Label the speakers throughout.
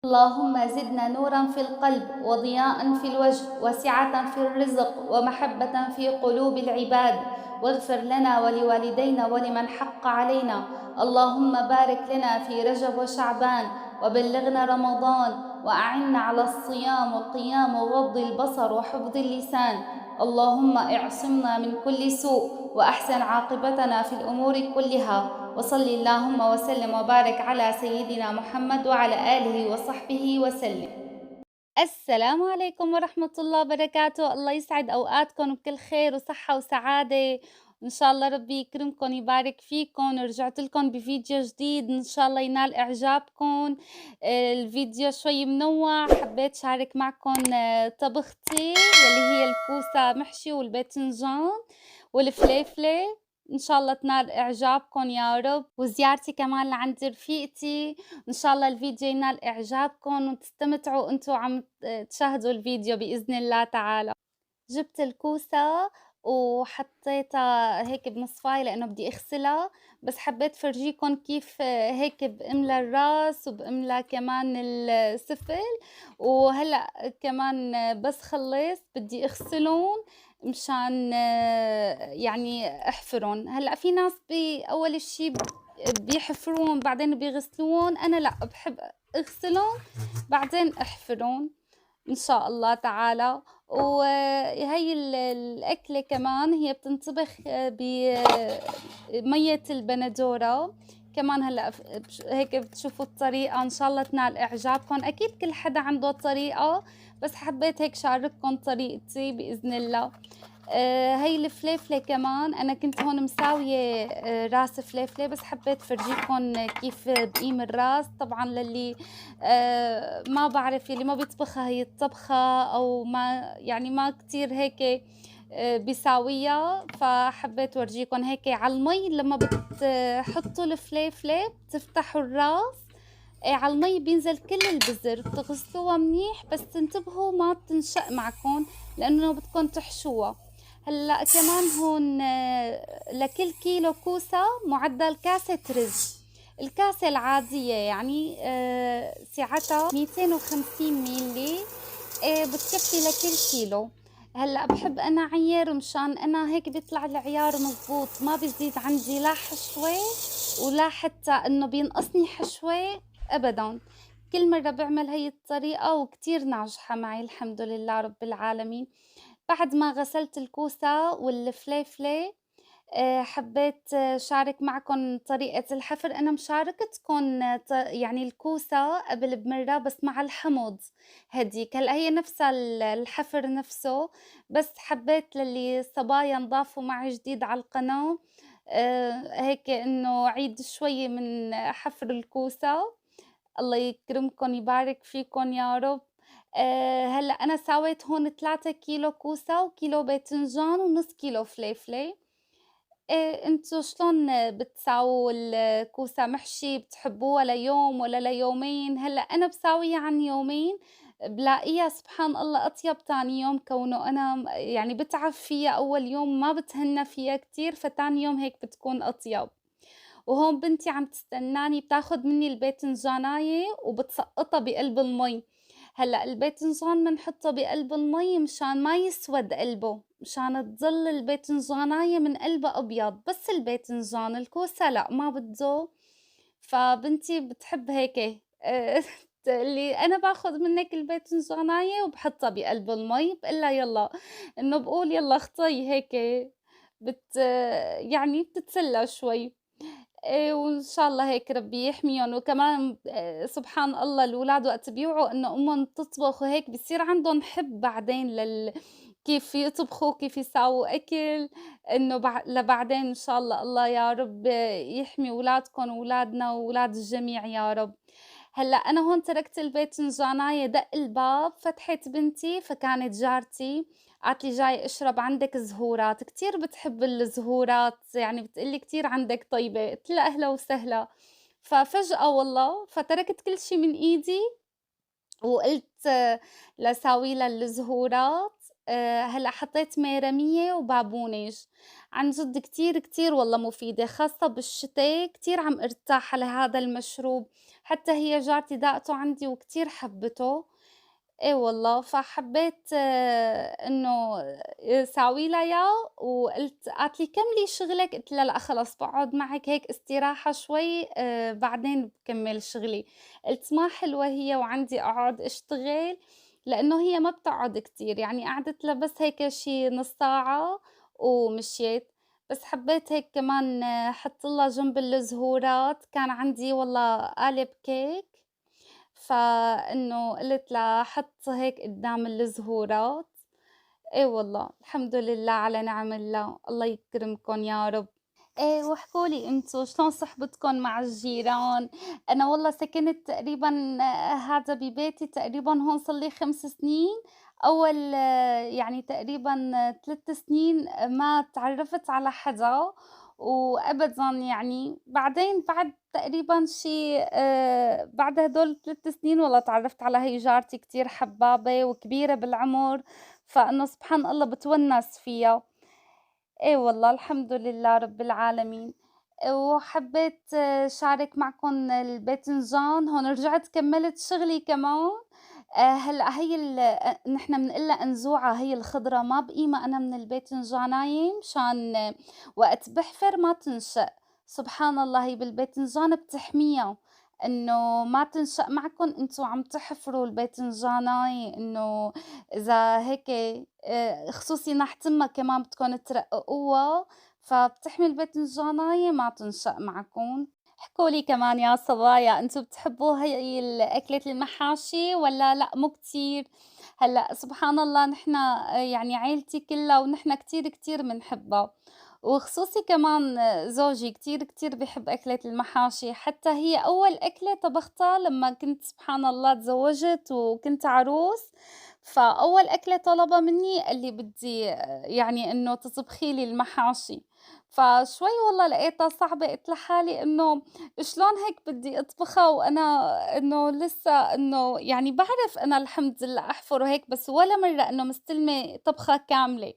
Speaker 1: اللهم زدنا نورا في القلب وضياء في الوجه وسعة في الرزق ومحبة في قلوب العباد، واغفر لنا ولوالدينا ولمن حق علينا. اللهم بارك لنا في رجب وشعبان، وبلغنا رمضان، وأعنا على الصيام والقيام وغض البصر وحفظ اللسان. اللهم اعصمنا من كل سوء، وأحسن عاقبتنا في الأمور كلها. وصل اللهم وسلم وبارك على سيدنا محمد وعلى آله وصحبه وسلم. السلام عليكم ورحمة الله وبركاته. الله يسعد أوقاتكم بكل خير وصحة وسعادة، وإن شاء الله ربي يكرمكم يبارك فيكم. ورجعت لكم بفيديو جديد إن شاء الله ينال إعجابكم. الفيديو شوي منوع، حبيت شارك معكم طبختي واللي هي الكوسة محشي والباذنجان والفليفلة. إن شاء الله تنال إعجابكم يا رب، وزيارتي كمان لعند رفيقتي. إن شاء الله الفيديو ينال إعجابكم وتستمتعوا أنتم عم تشاهدوا الفيديو بإذن الله تعالى. جبت الكوسة وحطيتها هيك بمصفاية لإنه بدي أغسلها، بس حبيت فرجيكم كيف هيك بأملى الراس وبأملى كمان السفل. وهلأ كمان بس خلصت بدي أغسلهم مشان يعني أحفرهم. هلأ في ناس أول إشي بيحفرون بعدين بيغسلون، أنا لأ بحب أغسلهم بعدين أحفرهم إن شاء الله تعالى. وهي الأكلة كمان هي بتنطبخ بمية البندورة كمان. هلأ هيك بتشوفوا الطريقة، إن شاء الله تنال إعجابكم. أكيد كل حدا عنده طريقة، بس حبيت هيك شارككم طريقتي بإذن الله. هي الفليفلة كمان أنا كنت هون مساوية راس فليفلة، بس حبيت فرجيكم كيف بقيم الراس. طبعا للي ما بعرف، يلي ما بيطبخها هي الطبخة أو ما يعني ما كتير هيك بيساويها، فحبيت ورجيكم هيك على المي لما بتحطوا الفليفلة بتفتحوا الراس. على المي بينزل كل البزر، بتغسلوها منيح بس انتبهوا ما تنشق معكم لأنه بدكم تحشوها. هلأ كمان هون لكل كيلو كوسة معدل كاسة رز. الكاسة العادية يعني سعتها 250 ميلي، بتكفي لكل كيلو. هلأ بحب أنا عيّر مشان أنا هيك بيطلع العيار مزبوط، ما بيزيد عندي لا حشوة ولا حتى إنه بينقصني حشوة أبدًا. كل مرة باعمل هي الطريقة وكتير ناجحة معي الحمد لله رب العالمين. بعد ما غسلت الكوسة والفليفلة حبيت شارك معكم طريقة الحفر. أنا مشاركتكم يعني الكوسة قبل بمرة بس مع الحمض هديك. هلأ هي نفسها الحفر نفسه، بس حبيت للي صبايا نضافوا معي جديد على القناة هيك إنه عيد شوي من حفر الكوسة. الله يكرمكم يبارك فيكم يا رب. هلأ أنا ساويت هون 3 كيلو كوسة وكيلو باذنجان ونص كيلو فليفلة. أنتم شلون بتساووا الكوسة محشي؟ بتحبوها ليوم والّا ليومين؟ هلأ أنا باساويها عن يومين، بالاقيها سبحان الله أطيب تاني يوم، كونه أنا يعني باتعب فيها أول يوم ما باتهنى فيها كتير، فتاني يوم هيك بتكون أطيب. وهون بنتي عم تستناني بتاخد مني الباذنجاناية وبتسقطها بقلب المي. هلأ الباذنجان بنحطه بقلب المي مشان ما يسود قلبه، مشان تضل الباذنجاناية من قلبها أبيض، بس الباذنجان الكوسة لأ ما بتذوب. فبنتي بتحب هيك تقول لي أنا باخد منِّك الباذنجاناية وباحطها بقلب المي، باقول لها يلّا إنه باقول يلّا اخطئي هيك يعني بتتسلى شوي. وإن شاء الله هيك ربي يحميهم. وكمان سبحان الله الولاد وقت بيوعوا إنه أمهم تطبخ وهيك بصير عندهم حب بعدين كيف يطبخوا كيف يساووا أكل، إنه لبعدين إن شاء الله. الله يا رب يحمي ولادكم وولادنا وولاد الجميع يا رب. هلأ أنا هون تركت الباذنجاناية دق الباب، فتحت بنتي فكانت جارتي قالت لي جاي أشرب عندِك زهورات، كتير بتحب الزهورات، يعني بتقول لي كتير عندِك طيبة، قُلت لها أهلا وسهلا. ففجأة والله فتركت كل شي من إيدي وقُلت لاساوي لها الزهورات. هلأ حطيت ميرمية وبابونج، عن جد كتير، كتير والله مفيدة، خاصة بالشتا كتير عم ارتاح على هذا المشروب، حتى هي جارتي داقته عندي وكتير حبّته. إيه والله، فحبّيت إنه ساوي لها إياه قالت لي: "كملي شغلِك." قُلت لها: "لأ خلص باقعد معِك هيك استراحة شوي بعدين باكمّل شغلي." قُلت ما حلوة هي وعندي أقعد أشتغل، لإنه هي ما بتقعد كتير، يعني قعدت لها بس هيك شي نُص ساعة ومشيت. بس حبّيت هيك كمان حط لها جنب الزهورات، كان عندي والله قالب كيك فإنه قُلت لها حط هيك قدّام الزهورات. إيه والله، الحمد لله على نعم الله، الله يكرمكن يا رب. إيه واحكوا لي أنتم شلون صحبتكن مع الجيران؟ أنا والله سكنت تقريبًا هذا ببيتي تقريبًا هون صار لي 5 سنين، أول يعني تقريبًا 3 سنين ما اتعرّفت على حدا وأبدًا يعني، بعدين بعد تقريبًا شي بعد هدول ال3 سنين والله اتعرّفت على هي جارتي كتير حبّابة وكبيرة بالعمر، فإنه سبحان الله باتونس فيها. إيه والله الحمد لله رب العالمين. وحبيت شارك معكم الباذنجان، هون رجعت كمّلت شغلي كمان. هلأ هي نحن بنقول لها انزوعة هي الخضرا، ما بقيمها أنا من الباذنجاناية مشان وقت باحفر ما تنشأ، سبحان الله هي بالباذنجان بتحميها، إنه ما تنشأ معكم أنتم عم تحفروا الباذنجاناية، إنه إذا هيك خصوصي نحتمها كمان بدكن ترققوها، فبتحمي الباذنجاناية ما تنشأ معكم. احكوا لي كمان يا صبايا أنتم بتحبوا هي أكلة المحاشي والّا لأ مو كتير؟ هلأ سبحان الله نحن يعني عيلتي كلّها ونحن كتير، كتير بنحبها، وخصوصي كمان زوجي كتير، كتير بيحب أكلة المحاشي، حتى هي أول أكلة طبختها لمّا كنت سبحان الله تزوجت وكنت عروس، فأول أكلة طلبها منّي قال لي: "بدي يعني إنه تطبخي لي المحاشي." فشوي والله لقيتها صعبة، قُلت لحالي إنه شلون هيك بدي أطبخها وأنا إنه لسه إنه يعني باعرف أنا الحمد لله أحفر وهيك، بس ولا مرّة إنه مستلمة طبخة كاملة.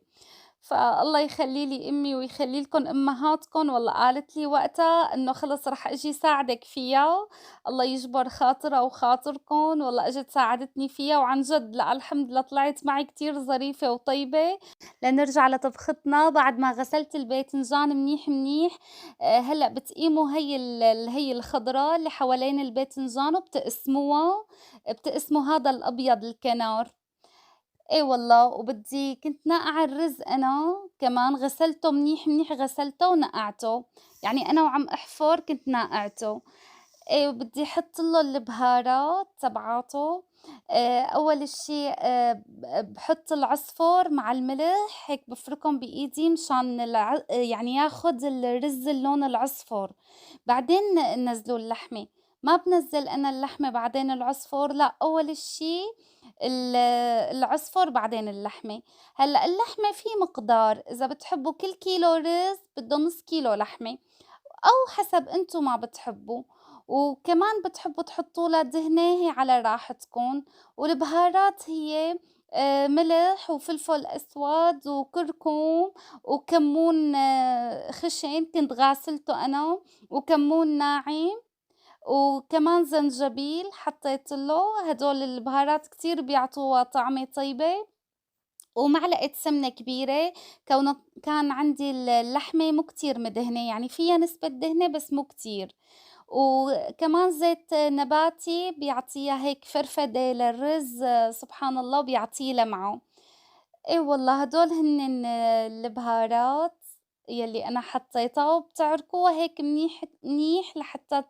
Speaker 1: فالله يخلّي لي أمي ويخلّي لكم أمهاتكم، والله قالت لي وقتها إنه خلص رح أجي ساعدِك فيها، الله يجبر خاطرها وخاطركم، والله إجت ساعدتني فيها وعن جد لأ الحمد لله طلعت معي كتير ظريفة وطيبة. لنرجع لطبختنا بعد ما غسلت الباذنجان منيح، منيح. هلأ بتقيموا هي الخضرا اللي حوالين الباذنجان وبتقسموها، بتقسموا هذا الأبيض الكنار. إيه والله، كنت ناقعة الرز أنا كمان غسلته منيح، منيح غسلته ونقعته، يعني أنا وعم أحفر كنت ناقعته. وبدي أحط له البهارات تبعاته. أول شي باحط العصفر مع الملح هيك بافركهم بإيدي مشان يعني ياخد الرز اللون العصفر، بعدين نزلوا اللحمة، ما بانزّل أنا اللحمة بعدين العصفر، لأ أول شي ال العصفر بعدين اللحمة. هلأ اللحمة في مقدار، إذا بتحبوا كل كيلو رز بده نص كيلو لحمة. أو حسب أنتم ما بتحبّوا، وكمان بتحبّوا تحطّوا لها دهنة هي على راحتكن، والبهارات هي ملح وفلفل أسود وكركم وكمون خشن كنت غاسلته أنا، وكمون ناعم، وكمان زنجبيل حطيت له، هدول البهارات كتير بيعطوها طعمة طيبة. ومعلقة سمنة كبيرة، كونه كان عندي اللحمة مو كتير مدهنة، يعني فيها نسبة دهنة بس مو كتير، وكمان زيت نباتي بيعطيها هيك فرفدة للرز سبحان الله وبيعطيه لمعة. إيه والله هدول هنن البهارات يلّي أنا حطيتها، وبتعركوها هيك منيح منيح لحتى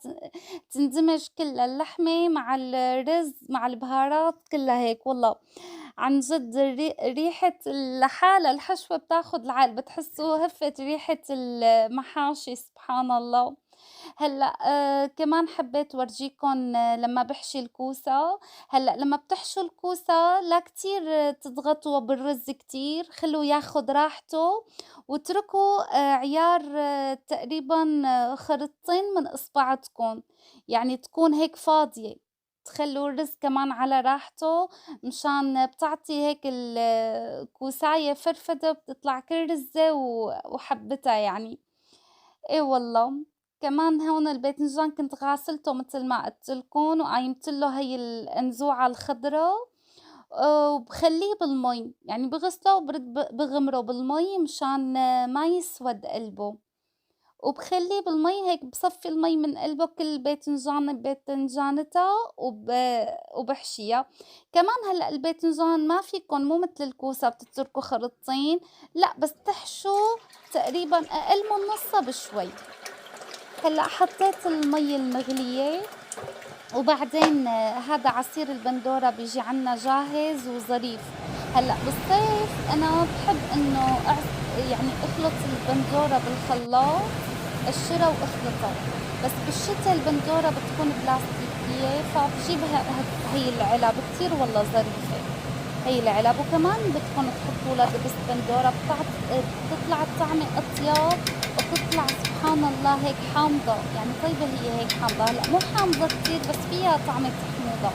Speaker 1: تندمج كلّا اللحمة مع الرز مع البهارات كلّا هيك والله. عن جد ريحة لحالها الحشوة بتاخد العقل، بتحسّوا هفّت ريحة المحاشي سبحان الله. هلأ كمان حبّيت ورجيكم لمّا باحشي الكوسة، هلأ لمّا بتحشوا الكوسة لا كتير تضغطوا بالرز كتير، خلّوه ياخُد راحته واتركوا عيار تقريبًا خرطتين من إصبعتكم، يعني تكون هيك فاضية. تخلّوا الرز كمان على راحته، مشان بتعطي هيك الكوساية فرفدة بتطلع كرزة وحبّتها يعني. إيه والله. كمان هون الباذنجان كنت غاسلته متل ما قُلت لكم وقايمت له هي الأنزوعة الخضرا وباخلّيه بالمي، يعني باغسله وبارد باغمره بالمي مشان ما يسود قلبه. وباخلّيه بالمي هيك باصفّي المي من قلبه كل باذنجانة بباذنجانتها وباحشيها. كمان هلأ الباذنجان ما فيكن مو متل الكوسة بتتركوا خرطتين، لأ بس تحشوا تقريبًا أقل من نصّها بشوي. هلأ حطيت المي المغلية وبعدين هذا عصير البندورة بيجي عنا جاهز وظريف. هلأ بالصيف أنا باحب إنه يعني أخلط البندورة بالخلاط أقشرها وأخلطها، بس بالشتا البندورة بتكون بلاستيكية فبجيب هي العلب كتير والله ظريفة هي العلب، وكمان بدكن تحطوا لها دبس بندورة بتطلع الطعمة أطيب وبتطلع سبحان الله هيك حامضة، يعني طيبة هي هيك حامضة، هلأ مو حامضة كتير بس فيها طعمة حموضة.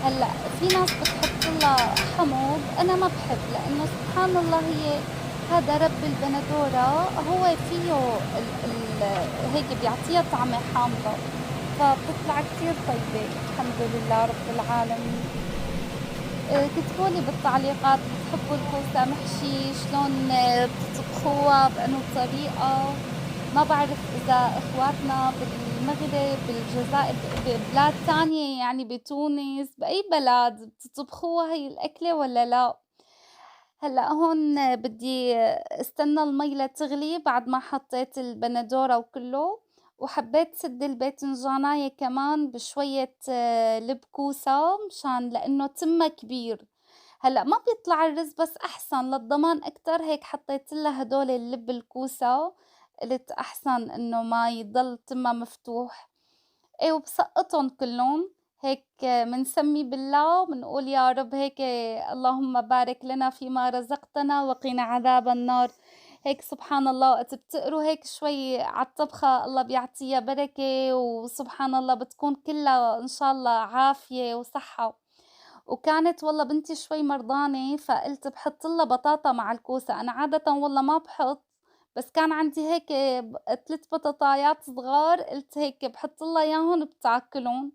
Speaker 1: هلأ في ناس بتحط لها حمض، أنا ما باحب لإنه سبحان الله هي هذا رب البندورة هو فيه ال هيك بيعطيها طعمة حامضة، فبتطلع كتير طيبة الحمد لله رب العالمين. كتبوا لي بالتعليقات بتحبوا الكوسة محشي شلون بتطبخوها بأنو طريقة. ما بعرف إذا إخواتنا بالمغرب بالجزائر ببلاد تانية يعني بتونس بأي بلد بتطبخوها هي الأكلة ولا لا. هلأ هون بدي استنى المي لتغلي بعد ما حطيت البندورة وكله، وحبيت سد الباذنجانية كمان بشوية لب كوسة مشان لإنه تمّا كبير. هلأ ما بيطلع الرز بس أحسن للضمان أكتر هيك حطيت لها هدول اللب الكوسة، قُلت أحسن إنه ما يضل تمّا مفتوح. وباسقّطهم كلّن، هيك منسمّي بالله وبنقول يا رب هيك اللهم بارك لنا فيما رزقتنا وقنا عذاب النار. هيك سبحان الله وقت بتقروا هيك شوي عالطبخة الله بيعطيها بركة وسبحان الله بتكون كلّها إن شاء الله عافية وصحّة. وكانت والله بنتي شوي مرضانة فقُلت باحط لها بطاطا مع الكوسة، أنا عادةً والله ما باحط، بس كان عندي هيك 3 بطاطايات صغار قُلت هيك باحط لها إياهن بتاكلن.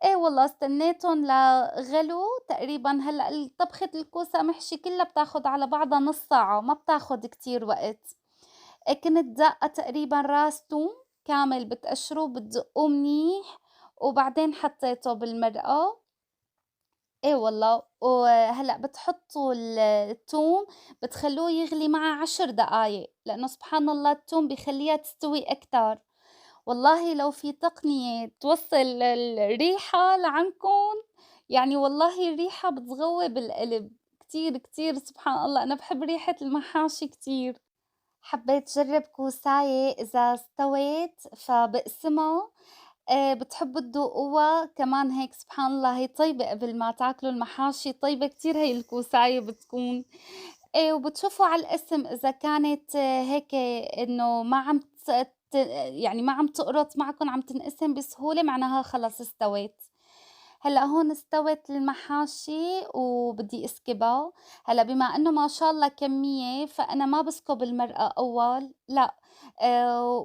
Speaker 1: إيه والله استنيتن لغلوا تقريبًا هلأ طبخة الكوسة محشي كلّها بتاخد على بعضها نُص ساعة ما بتاخد كتير وقت. كنت داقّة تقريبًا راس توم كامل بتقشروه بتدقّوه منيح وبعدين حطيته بالمرقة. إيه والله، وهلأ بتحطّوا التوم بتخلّوه يغلي معاه 10 دقايق، لإنه سبحان الله التوم بيخلّيها تستوي أكتر. والله لو في تقنية توصّل الريحة لعندكم، يعني والله الريحة بتغوّي بالقلب، كتير، كتير سبحان الله أنا باحب ريحة المحاشي كتير. حبيت جرّب كوساية إذا استوت فباقسمها بتحبّوا تدوقوها كمان هيك سبحان الله هي طيبة قبل ما تاكلوا المحاشي طيبة كتير هي الكوساية بتكون. وبتشوفوا على الاسم إذا كانت هيك إنه ما عم يعني ما عم تقرط معكم عم تنقسم بسهولة معناها خلص استوت. هلأ هون استوت المحاشي وبدي اسكبها. هلأ بما إنه ما شاء الله كمية فأنا ما باسكب المرقة أول لأ.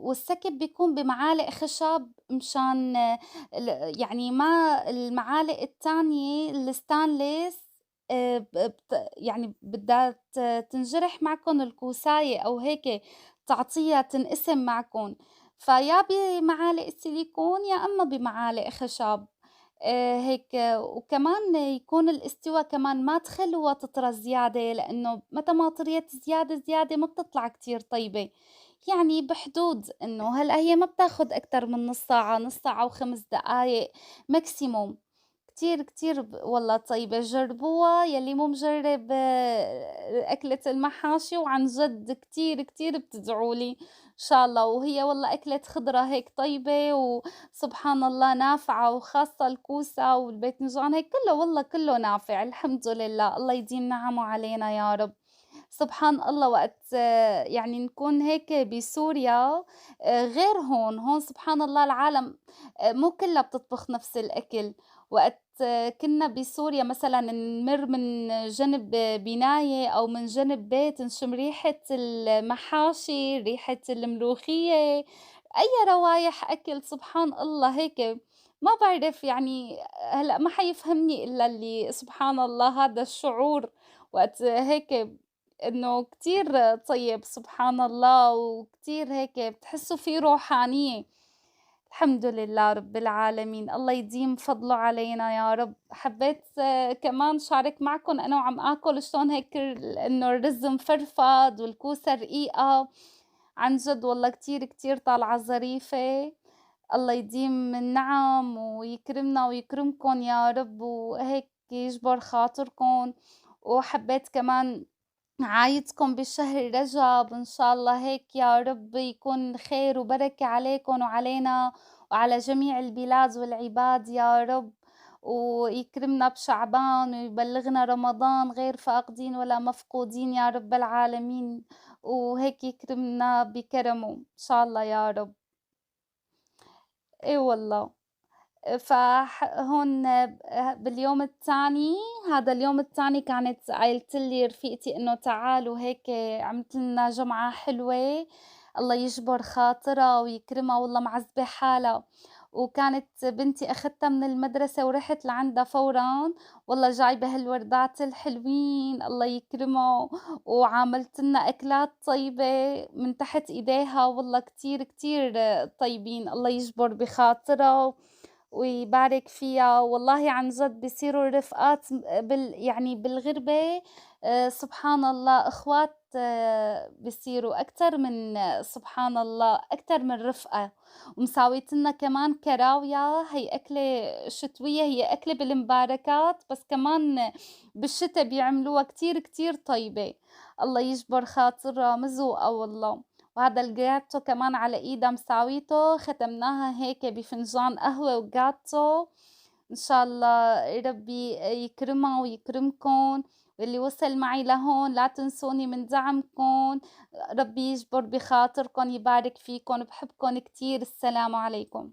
Speaker 1: والسكب بيكون بمعالق خشب مشان يعني ما المعالق التانية الstainless ب يعني بدها تنجرح معكن الكوساية أو هيك تعطيها تنقسم معكن، فيا بمعالق سيليكون يا إما بمعالق خشب. هيك وكمان يكون الاستوا كمان ما تخلّوها تطرى زيادة، لإنه متى ما طريت زيادة ما بتطلع كتير طيبة، يعني بحدود إنه هلأ هي ما بتاخد أكتر من نُص ساعة، نُص ساعة و5 دقايق maximum. كتير، كتير والله طيبة، جربوها يلّي مو مجرّب أكلة المحاشي وعن جد كتير، كتير بتدعوا لي إن شاء الله، وهي والله أكلة خضرا هيك طيبة وسبحان الله نافعة وخاصة الكوسة والباذنجان هيك كلّه والله كلّه نافع الحمد لله، الله يديم نعمه علينا يا رب. سبحان الله وقت يعني نكون هيك بسوريا غير هون، هون سبحان الله العالم مو كلّها بتطبخ نفس الأكل، وقت كنّا بسوريا مثلًا نمر من جنب بناية أو من جنب بيت نشم ريحة المحاشي، ريحة الملوخية، أي روايح أكل سبحان الله هيك ما باعرف يعني هلأ ما حيفهمني إلا اللي سبحان الله هذا الشعور وقت هيك إنه كتير طيب سبحان الله، وكتير هيك بتحسّوا في روحانية. الحمد لله رب العالمين، الله يديم فضله علينا يا رب. حبيت كمان شارك معكم أنا وعم آكل شلون هيك إنه الرز مفرفد والكوسة رقيقة، عن جد والله كتير كتير طالعة ظريفة. الله يديم النعم ويكرمنا ويكرمكم يا رب، وهيك يجبر خاطركم. وحبيت كمان نعايدكم بشهر رجب إن شاء الله هيك يا رب يكون خير وبركة عليكم وعلينا وعلى جميع البلاد والعباد يا رب، ويكرمنا بشعبان ويبلغنا رمضان غير فاقدين ولا مفقودين يا رب العالمين، وهيك يكرمنا بكرمه إن شاء الله يا رب. إي والله. هون باليوم التاني هذا اليوم التاني كانت قايلت لي رفيقتي إنه تعالوا هيك عملت لنا جمعة حلوة، الله يجبر خاطرها ويكرمها والله معذبة حالها، وكانت بنتي أخدتها من المدرسة ورحت لعندها فورًا، والله جايبة هالوردات الحلوين الله يكرمها، وعاملت لنا أكلات طيبة من تحت إيديها والله كتير كتير طيبين، الله يجبر بخاطرها ويبارك فيها، والله عن جد بيصيروا الرفقات يعني بالغربة سبحان الله إخوات بيصيروا أكتر من سبحان الله أكتر من رفقة، ومساوية لنا كمان كراوية هي أكلة شتوية هي أكلة بالمباركات بس كمان بالشتا بيعملوها كتير كتير طيبة، الله يجبر خاطرها مذوقة والله. وهذا الجاتو كمان على إيدها مساويته ختمناها هيك بفنجان قهوة وجاتو، إن شاء الله ربي يكرمها ويكرمكن، واللي وصل معي لهون لا تنسوني من دعمكن، ربي يجبر بخاطركن يبارك فيكن، بحبكن كتير، السلام عليكم.